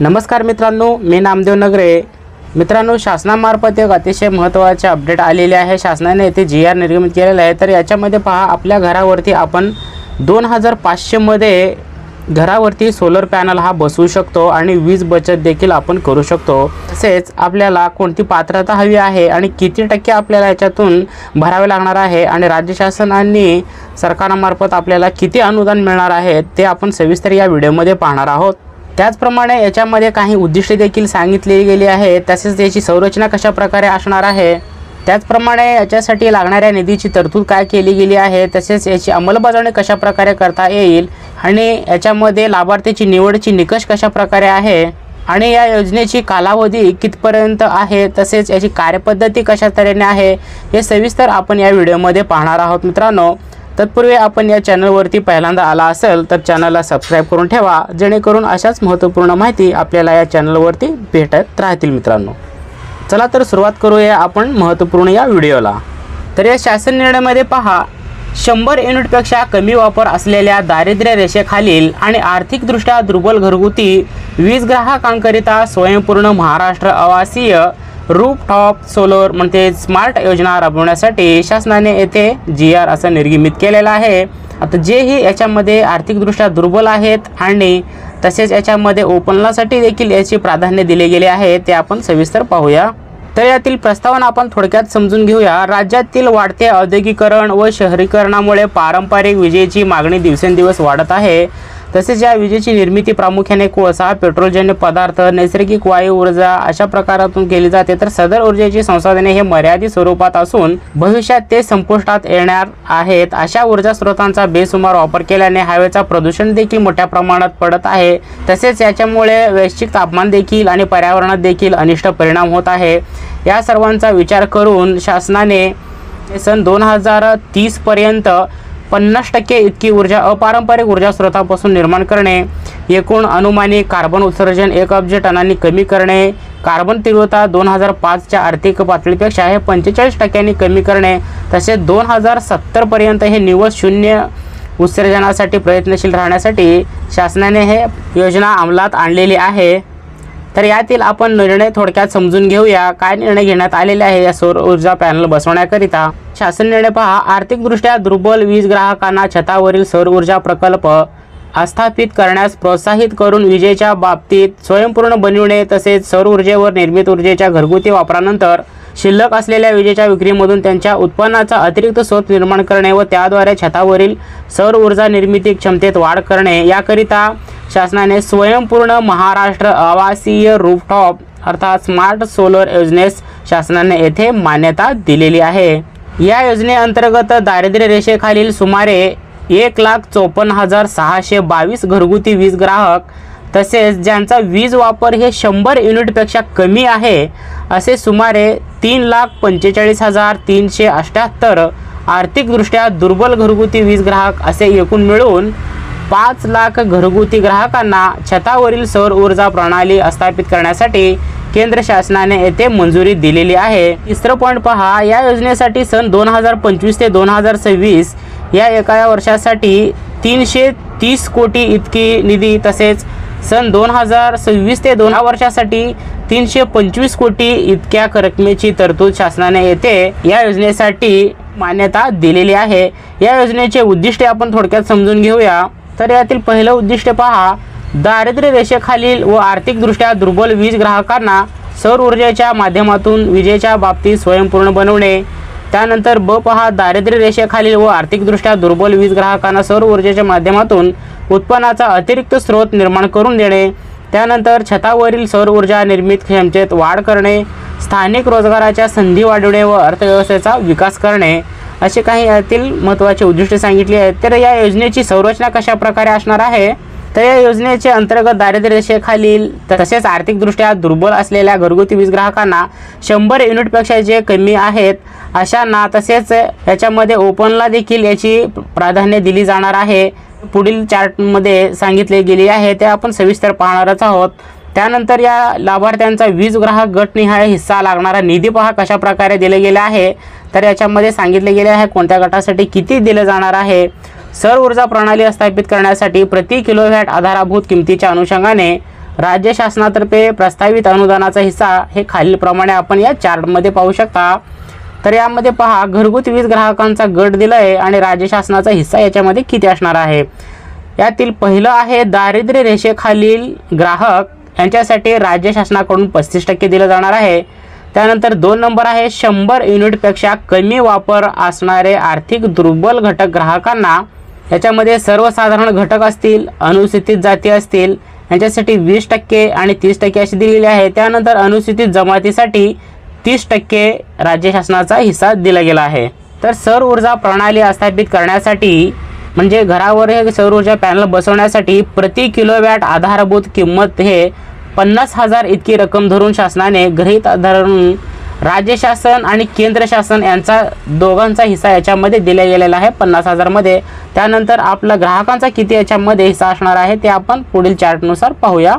नमस्कार मित्रांनो, मी नामदेव नगरे। मित्रांनो, शासनामार्फत एक अतिशय महत्त्वाचे अपडेट आलेले आहे। शासनाने येथे GR निर्गमित केलेला आहे। तर याच्यामध्ये पहा, आपल्या घरावरती आपण 2500 मध्ये घरावरती सोलर पॅनल हा बसवू शकतो आणि वीज बचत देखील आपण करू शकतो। तसेच आपल्याला कोणती पात्रता हवी आहे आणि किती टक्के आपल्याला याच्यातून भरावे लागणार आहे आणि राज्य शासन आणि सरकारमार्फत आपल्याला किती अनुदान मिळणार आहे ते आपण सविस्तर या व्हिडिओमध्ये पाहणार आहोत। त्याचप्रमाणे याच्यामध्ये काही उद्दिष्टे देखील सांगितली गेली आहे। तसेच याची संरचना कशा प्रकारे असणार आहे, त्याचप्रमाणे याच्यासाठी लागणाऱ्या निधीची तरतूद काय केली गेली आहे, तसेच याची अंमलबजावणी कशा प्रकारे करता येईल आणि याच्यामध्ये लाभार्थीची निवडची निकष कशा प्रकारे आहे आणि या योजनेची कालावधी कितपर्यंत आहे, तसेच याची कार्यपद्धती कशा तऱ्हेने आहे हे सविस्तर आपण या व्हिडिओमध्ये पाहणार आहोत। मित्रांनो, तत्पूर्वी आपण या चॅनलवरती पहिल्यांदा आला असेल तर चॅनलला सबस्क्राइब करून ठेवा, जेणेकरून अशाच महत्त्वपूर्ण माहिती आपल्याला या चॅनलवरती भेटत राहतील। मित्रांनो, चला तर सुरुवात करूया आपण महत्त्वपूर्ण या व्हिडिओला। तर या शासन निर्णयामध्ये पहा, 100 युनिटपेक्षा कमी वापर असलेल्या दारिद्र्य रेषेखालील आणि आर्थिकदृष्ट्या दुर्बल घरगुती वीज ग्राहकांकरिता स्वयंपूर्ण महाराष्ट्र आवासीय रूफटॉप सोलर म्हणजे स्मार्ट योजना राबवण्यासाठी शासनाने येथे GR असं निर्गमित केलेलं आहे। आता जेही याच्यामध्ये आर्थिकदृष्ट्या दुर्बल आहेत आणि तसेच याच्यामध्ये ओपनलासाठी देखील याची प्राधान्य दिले गेले आहे, ते आपण सविस्तर पाहूया। तर यातील प्रस्तावना आपण थोडक्यात समजून घेऊया। राज्यातील वाढते औद्योगिकरण व शहरीकरणामुळे पारंपरिक विजेची मागणी दिवसेंदिवस वाढत आहे। तसेच या विजेची निर्मिती प्रामुख्याने कोळसा, पेट्रोलजन्य पदार्थ, नैसर्गिक वायू ऊर्जा अशा प्रकारातून केली जाते। तर सदर ऊर्जेची संसाधने हे मर्यादित स्वरूपात असून भविष्यात ते संपुष्टात येणार आहेत। अशा ऊर्जा स्रोतांचा बेसुमार वापर केल्याने हवेचा प्रदूषण देखील मोठ्या प्रमाणात पडत आहे। तसेच याच्यामुळे वैश्विक तापमान देखील आणि पर्यावरणात देखील अनिष्ट परिणाम होत आहे। या सर्वांचा विचार करून शासनाने सन 2030 पर्यंत 50% इतकी ऊर्जा अपारंपरिक ऊर्जा स्रोतापासून निर्माण करणे, एकूण अनुमानित कार्बन उत्सर्जन 1 अब्ज टनांनी कमी करणे, कार्बन तीव्रता 2005 च्या आर्थिक पातळीपेक्षा हे 45% कमी करणे, तसेच 2070 पर्यंत हे निव्वळ शून्य उत्सर्जनासाठी प्रयत्नशील राहण्यासाठी शासनाने हे योजना अंमलात आणलेली आहे। तर यातील आपण निर्णय थोडक्यात समजून घेऊया, काय निर्णय घेण्यात आलेले आहे या सौर ऊर्जा पॅनल बसवण्याकरिता। शासन निर्णय पहा, आर्थिकदृष्ट्या दुर्बल वीज ग्राहकांना छतावरील सौर ऊर्जा प्रकल्प स्थापित करण्यास प्रोत्साहित करून विजेच्या बाबतीत स्वयंपूर्ण बनविणे, तसेच सौर ऊर्जेवर निर्मित ऊर्जेच्या घरगुती वापरानंतर शिल्लक असलेल्या विजेच्या विक्रीमधून त्यांच्या उत्पन्नाचा अतिरिक्त स्रोत निर्माण करणे व त्याद्वारे छतावरील सौर ऊर्जा निर्मिती क्षमतेत वाढ करणे, याकरिता शासनाने स्वयंपूर्ण महाराष्ट्र आवासीय रूफटॉप अर्थात स्मार्ट सोलर योजनेस शासनाने येथे मान्यता दिलेली आहे। या योजनेअंतर्गत दारिद्र्य रेषेखालील सुमारे 1,54,622 घरगुती वीज ग्राहक तसेच ज्यांचा वीज वापर हे 100 युनिटपेक्षा कमी आहे असे सुमारे 3,45,378 आर्थिकदृष्ट्या दुर्बल घरगुती वीज ग्राहक असे एकूण मिळून 5 लाख घरगुती ग्राहकांना छतावरील सौर ऊर्जा प्रणाली स्थापित करण्यासाठी केंद्र शासनाने येथे मंजुरी दिलेली आहे। तिसरं पॉईंट पहा, या योजनेसाठी सन 2025 ते 2026 या एका वर्षासाठी 330 कोटी इतकी निधी, तसेच सन 2026 ते 2 वर्षासाठी 325 कोटी इतक्या रकमेची तरतूद शासनाने येथे या योजनेसाठी मान्यता दिलेली आहे। या योजनेचे उद्दिष्टे आपण थोडक्यात समजून घेऊया। तर यातील पहिलं उद्दिष्ट पहा, दारिद्र्य रेषेखालील व आर्थिकदृष्ट्या दुर्बल वीज ग्राहकांना सौर ऊर्जेच्या माध्यमातून विजेच्या बाबतीत स्वयंपूर्ण बनवणे। त्यानंतर ब पहा, दारिद्र्य रेषेखालील व आर्थिकदृष्ट्या दुर्बल वीज ग्राहकांना सौर ऊर्जेच्या माध्यमातून उत्पन्नाचा अतिरिक्त स्रोत निर्माण करून देणे। त्यानंतर छतावरील सौर ऊर्जा निर्मित क्षमतेत वाढ करणे, स्थानिक रोजगाराच्या संधी वाढवणे व अर्थव्यवस्थेचा विकास करणे, असे काही यातील महत्त्वाचे उद्दिष्टे सांगितली आहेत। तर या योजनेची संरचना कशा प्रकारे असणार आहे, तर या योजनेचे अंतर्गत दारिद्र्य रेषेखालील तसेच आर्थिकदृष्ट्या दुर्बल असलेल्या घरगुती वीज ग्राहकांना 100 युनिटपेक्षा जे कमी आहेत अशांना, तसेच याच्यामध्ये ओपनला देखील याची प्राधान्य दिली जाणार आहे। पुढील चार्टमध्ये सांगितले गेले आहे ते आपण सविस्तर पाहणारच आहोत। त्यानंतर या लाभार्थ्यांचा वीज ग्राहक गटनिहाय हिस्सा लागणारा निधी पहा कशा प्रकारे दिले गेले आहे। तर याच्यामध्ये सांगितले गेले आहे कोणत्या गटासाठी किती दिले जाणार आहे। सौर ऊर्जा प्रणाली स्थापित करण्यासाठी प्रति किलोवॅट आधारभूत किमतीच्या अनुषंगाने राज्य शासनातर्फे प्रस्तावित अनुदानाचा हिस्सा हे खालीलप्रमाणे आपण या चार्टमध्ये पाहू शकता। तर यामध्ये पहा, घरगुती वीज ग्राहकांचा गट दिला आहे आणि राज्य शासनाचा हिस्सा याच्यामध्ये किती असणार आहे। यातील पहिलं आहे दारिद्र्य रेषेखालील ग्राहक, यांच्यासाठी राज्य शासनाकडून 35% दिलं जाणार आहे। त्यानंतर 2 नंबर आहे 100 युनिटपेक्षा कमी वापर असणारे आर्थिक दुर्बल घटक ग्राहकांना, याच्यामध्ये सर्वसाधारण घटक असतील, अनुसूचित जाती असतील, यांच्यासाठी 20% आणि 30% अशी दिलेली आहे। त्यानंतर अनुसूचित जमातीसाठी 30% राज्य शासनाचा हिस्सा दिला गेला आहे। तर सौर ऊर्जा प्रणाली स्थापित करण्यासाठी म्हणजे घरावर हे सौर ऊर्जा पॅनल बसवण्यासाठी प्रति किलोवॅट आधारभूत किंमत हे 50,000 इतकी रक्कम धरून शासनाने गृहीत धरून राज्य शासन आणि केंद्र शासन यांचा दोघांचा हिस्सा याच्यामध्ये दिला गेलेला आहे 50,000 मध्ये। त्यानंतर आपला ग्राहकांचा किती याच्यामध्ये हिस्सा असणार आहे ते आपण पुढील चार्टनुसार पाहूया।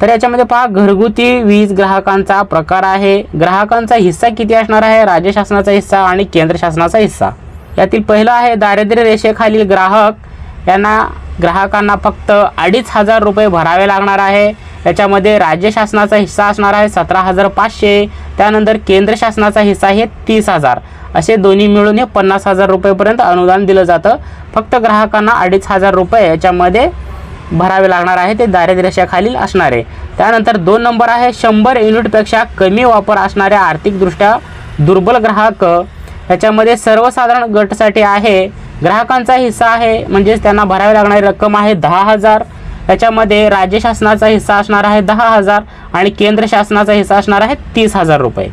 तर याच्यामध्ये पहा, घरगुती वीज ग्राहकांचा प्रकार आहे, ग्राहकांचा हिस्सा किती असणार आहे, राज्य शासनाचा हिस्सा आणि केंद्र शासनाचा हिस्सा। यातील पहिलं आहे दारिद्र्य रेषेखालील ग्राहक, ग्राहकांना फक्त 2,500 रुपये भरावे लागणार आहे। याच्यामध्ये राज्य शासनाचा हिस्सा असणार आहे 17,500, त्यानंतर केंद्र शासनाचा हिस्सा हे 30,000, असे दोन्ही मिळून हे 50,000 रुपयेपर्यंत अनुदान दिलं जातं। फक्त ग्राहकांना 2,500 रुपये याच्यामध्ये भरावे लागणार आहे, ते दारिद्र्य रेषेखालील असणारे। त्यानंतर 2 नंबर आहे 100 युनिटपेक्षा कमी वापर असणारे आर्थिकदृष्ट्या दुर्बल ग्राहक, याच्यामध्ये सर्वसाधारण गटासाठी आहे, ग्राहकांचा हिस्सा आहे म्हणजे त्यांना भरावी लागणारी रक्कम आहे 10,000, याच्यामध्ये राज्य शासनाचा हिस्सा असणार आहे 10,000 आणि केंद्र शासनाचा हिस्सा असणार आहे 30,000 रुपये।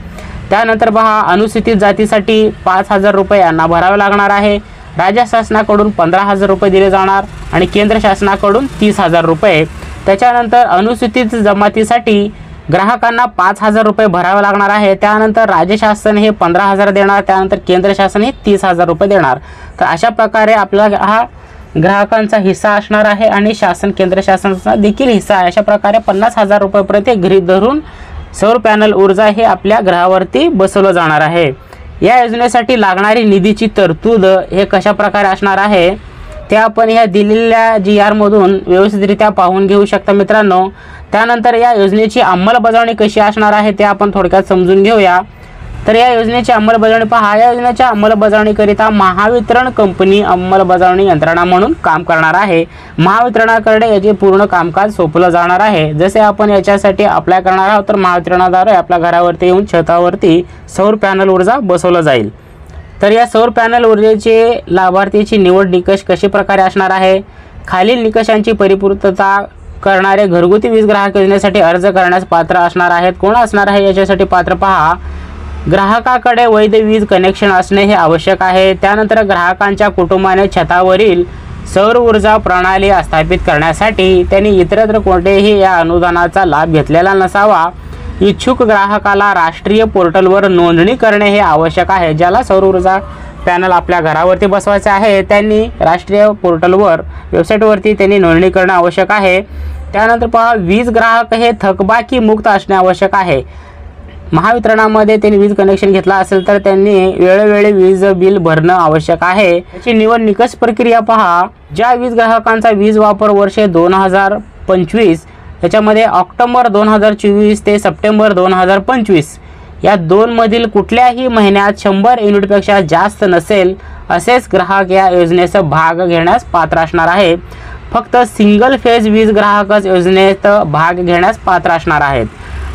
त्यानंतर पहा, अनुसूचित जातीसाठी 5,000 रुपये यांना भरावे लागणार आहे, राज्य शासनाकडून 15,000 रुपये दिले जाणार आणि केंद्र शासनाकडून 30,000 रुपये। त्याच्यानंतर अनुसूचित जमातीसाठी ग्राहकांना 5,000 रुपये भरावे लागणार आहे, त्यानंतर राज्य शासन हे 15,000 देणार, त्यानंतर केंद्र शासन हे 30,000 रुपये देणार। तर अशा प्रकारे आपला हा ग्राहकांचा हिस्सा असणार आहे आणि शासन केंद्र शासनाचा देखील हिस्सा आहे। अशा प्रकारे 50,000 रुपयेपर्यंत गृहीत धरून सौर पॅनल ऊर्जा हे आपल्या घरावरती बसवलं जाणार आहे। या योजनेसाठी लागणारी निधीची तरतूद हे कशा प्रकारे असणार आहे ते आपण ह्या दिलेल्या GR मधून व्यवस्थितरित्या पाहून घेऊ शकता मित्रांनो। त्यानंतर या योजनेची अंमलबजावणी कशी असणार आहे ते आपण थोडक्यात समजून घेऊया। तर या योजनेची अंमलबजावणी पहा, या योजनेच्या अंमलबजावणीकरिता महावितरण कंपनी अंमलबजावणी यंत्रणा म्हणून काम करणार आहे। महावितरणाकडे याचे पूर्ण कामकाज सोपवलं जाणार आहे। जसे आपण याच्यासाठी अप्लाय करणार आहोत तर महावितरणाद्वारे आपल्या घरावरती येऊन छतावरती सौर पॅनल ऊर्जा बसवलं जाईल। तर या सौर पॅनल ऊर्जेचे लाभार्थीची निवड निकष कशी प्रकारे असणार आहे, खालील निकषांची परिपूर्तता करणारे घरगुती वीज ग्राहक योजनेसाठी अर्ज करण्यास पात्र असणार आहेत। कोण असणार आहे याच्यासाठी पात्र पहा, ग्राहकाकडे वैध वीज कनेक्शन असणे हे आवश्यक आहे। त्यानंतर ग्राहकांच्या कुटुंबाने छतावरील सौर ऊर्जा प्रणाली स्थापित करण्यासाठी त्यांनी इतरत्र कोणतेही या अनुदानाचा लाभ घेतलेला नसावा। इच्छुक ग्राहकाला राष्ट्रीय पोर्टलवर नोंदणी करणे हे आवश्यक आहे। ज्याला सौर ऊर्जा पॅनल आपल्या घरावरती बसवायचे आहे त्यांनी राष्ट्रीय पोर्टलवर वेबसाईटवरती त्यांनी नोंदणी करणे आवश्यक आहे। त्यानंतर पहा, वीज ग्राहक हे थकबाकी मुक्त असणे आवश्यक आहे। महावितरणामध्ये त्यांनी वीज कनेक्शन घेतला असेल तर त्यांनी वेळोवेळी वीज बिल भरणं आवश्यक आहे। याची निवड निकष प्रक्रिया पहा, ज्या वीज ग्राहकांचा वीज वापर वर्ष 2025 याच्यामध्ये ऑक्टोबर 2024 ते सप्टेंबर 2025 या 2 मधील कुठल्याही महिन्यात 100 युनिटपेक्षा जास्त नसेल असेच ग्राहक या योजनेचा भाग घेण्यास पात्र असणार आहे। फक्त सिंगल फेज वीज ग्राहकच योजनेत भाग घेण्यास पात्र असणार आहेत।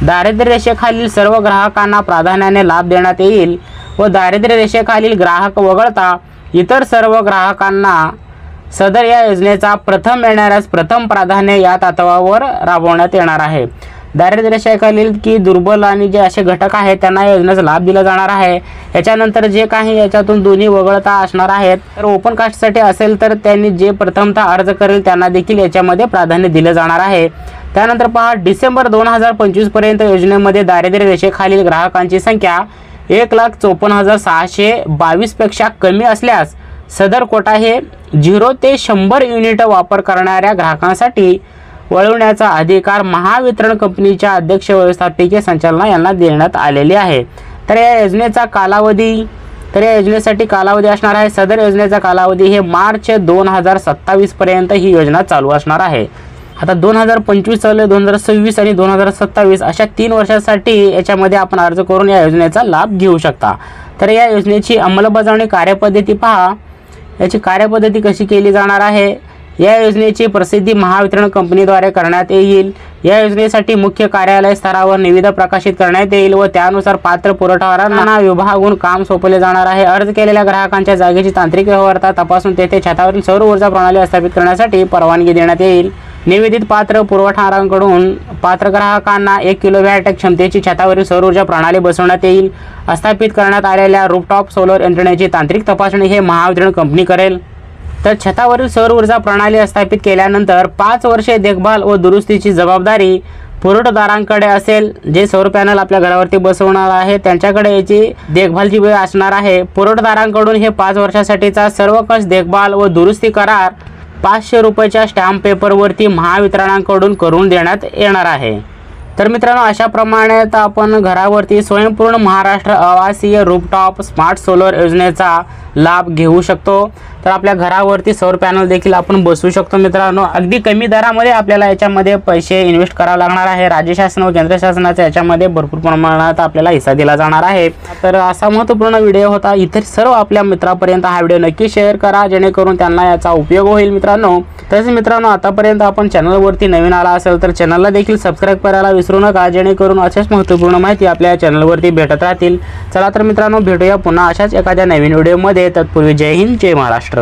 दारिद्र्य रेषेखालील सर्व ग्राहकांना प्राधान्याने लाभ देण्यात येईल व दारिद्र्य रेषेखालील ग्राहक वगळता इतर सर्व ग्राहकांना सदर या योजनेचा प्रथम येणाऱ्यास प्रथम प्राधान्य या तत्वावर राबवण्यात येणार आहे। दारिद्र्य रेषेखालील की दुर्बल आणि जे असे घटक आहेत त्यांना या योजनेचा लाभ दिला जाणार आहे। याच्यानंतर जे काही याच्यातून दोन्ही वगळता असणार आहेत तर ओपन कास्टसाठी असेल तर त्यांनी जे प्रथमतः अर्ज करेल त्यांना देखील याच्यामध्ये प्राधान्य दिले जाणार आहे। त्यानंतर पहा, डिसेंबर 2025 पर्यंत योजनेमध्ये दारिद्र्य रेषेखालील ग्राहकांची संख्या 1,54,622 पेक्षा कमी असल्यास सदर कोटा हे 0 ते 100 युनिट वापर करणाऱ्या ग्राहकांसाठी वळवण्याचा अधिकार महावितरण कंपनीच्या अध्यक्ष व्यवस्थापकीय संचालना यांना देण्यात आलेले आहे। तर या योजनेचा कालावधी योजनेसाठी कालावधी असणार आहे। सदर योजनेचा कालावधी हे मार्च 2027 पर्यंत ही योजना चालू असणार आहे। आता 2025 चालू आहे, 2026 आणि 2027 अशा 3 वर्षासाठी याच्यामध्ये आपण अर्ज करून या योजनेचा लाभ घेऊ शकता। तर या योजनेची अंमलबजावणी कार्यपद्धती पहा। याची कार्यपद्धती कशी केली जाणार आहे। या योजनेची प्रसिद्धी महावितरण कंपनीद्वारे करण्यात येईल। या योजनेसाठी मुख्य कार्यालय स्तरावर निविदा प्रकाशित करण्यात येईल व त्यानुसार पात्र पुरवठादारांना विभागून काम सोपवले जाणार आहे। अर्ज केलेल्या ग्राहकांच्या जागेची तांत्रिक व्यवहार्यता तपासून तेथे छतावरील सौर ऊर्जा प्रणाली स्थापित करण्यासाठी परवानगी देण्यात येईल। निवेदित पात्र पुरवठादारांकडून पात्र ग्राहकांना 1 किलोवॅट क्षमतेची छतावरील सौर ऊर्जा प्रणाली बसवण्यात येईल। स्थापित करण्यात आलेल्या रूफटॉप सोलर यंत्रणेची तांत्रिक तपासणी हे महावितरण कंपनी करेल। तर छतावरील सौर ऊर्जा प्रणाली स्थापित केल्यानंतर 5 वर्षे देखभाल व दुरुस्तीची जबाबदारी पुरवठादारांकडे असेल। जे सौर पॅनल आपल्या घरावरती बसवणार आहे त्यांच्याकडे याची देखभालची वेळ असणार आहे। पुरवठादारांकडून हे 5 वर्षासाठीचा सर्व खर्च देखभाल व दुरुस्ती करार 500 रुपयाच्या स्टॅम्प पेपरवरती महावितरणाकडून करून देण्यात येणार आहे। तर मित्रांनो, अशा प्रमाणे आपण घरावरती स्वयंपूर्ण महाराष्ट्र आवासीय रूफटॉप स्मार्ट सोलर योजनेचा लाभ घेऊ शकतो। तर आपल्या घरावरती सौर पॅनल देखील आपण बसवू शकतो। मित्रांनो, अगदी कमी दरामध्ये आपल्याला याच्यामध्ये पैसे इन्व्हेस्ट करावे लागणार आहे। राज्य शासन व केंद्र शासनाचा याच्यामध्ये भरपूर प्रमाणात आपल्याला हिस्सा दिला जाणार आहे। तर असा महत्त्वपूर्ण व्हिडिओ होता। इतर सर्व आपल्या मित्रांपर्यंत हा व्हिडिओ नक्की शेअर करा जेणेकरून त्यांना याचा उपयोग होईल। मित्रांनो, तसेच मित्रांनो, आतापर्यंत आपण चॅनलवरती नवीन आला असेल तर चॅनलला देखील सबस्क्राइब करायला विसरू नका जेणेकरून अशाच महत्त्वपूर्ण माहिती आपल्या चॅनलवरती भेटत राहतील। चला तर मित्रांनो, भेटूया पुन्हा अशाच एखाद्या नवीन व्हिडिओमध्ये। तत्पूर्वी जय हिंद, जय महाराष्ट्र।